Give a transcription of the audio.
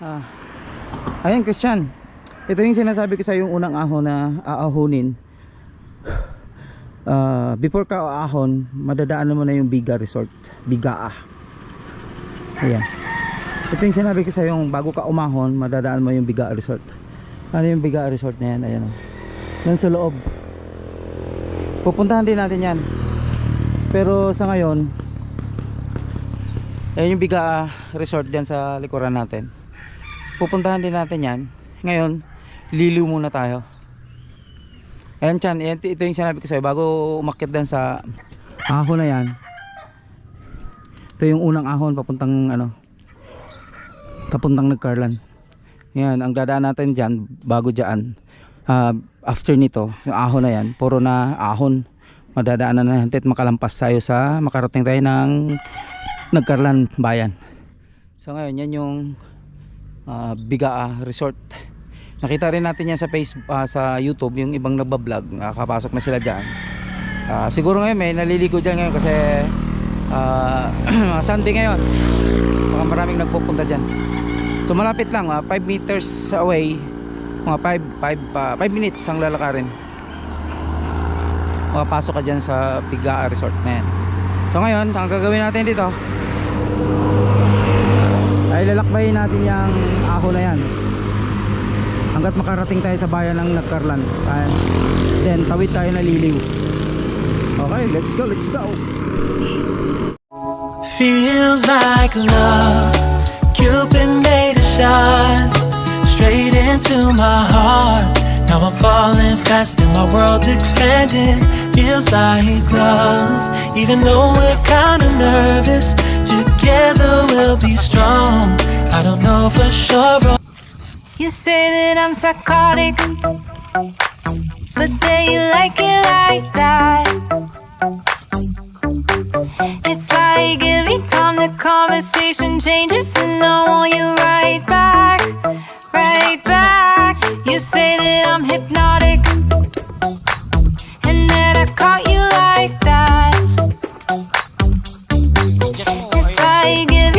Ah, ayun Christian, ito yung sinasabi ko sa yung unang ahon na aahonin. Before ka aahon, madadaanan mo na yung Biga Resort, Bigaa. Ayan. Ito yung sinabi ko sa yung bago ka umahon, madadaan mo yung Bigaa Resort. Ano yung Bigaa Resort na yan? Ayan o. Yan sa loob. Pupuntahan din natin yan. Pero sa ngayon, ayan yung Bigaa Resort dyan sa likuran natin. Pupuntahan din natin yan. Ngayon, liliw muna tayo. Ayan Chan, ito yung sinabi ko sa'yo bago umakyat din sa ahon na yan. Ito yung unang ahon papuntang papuntang Nagcarlan. Yan, ang dadaan natin dyan bago dyan, after nito yung ahon na yan, puro na ahon. Madadaanan na natin at makalampas tayo sa makarating tayo ng Nagcarlan bayan. So ngayon yan yung Bigaa Resort. Nakita rin natin yan sa Facebook, sa YouTube, yung ibang nagbablog, nakapasok na sila dyan. Siguro ngayon may naliligo dyan ngayon kasi Sunday ngayon, baka maraming nagpupunta dyan. So malapit lang, 5 meters away, mga 5 minutes ang lalakarin, makapasok ka dyan sa Bigaa Resort na yan. So ngayon, ang gagawin natin dito ay lalakbayin natin yung ahon na yan hanggat makarating tayo sa bayan ng Nagcarlan. Then tawid tayo na Liliw. Okay, let's go, let's go. Feels like love, Cupid made a shot straight into my heart. Now I'm falling fast and my world's expanding. Feels like love, even though we're kinda nervous. Together we'll be strong. I don't know for sure. You say that I'm psychotic, but then you like it like that. It's like every time the conversation changes and I want you right back, right back. You say that I'm hypnotic and that I caught you like that. It's like every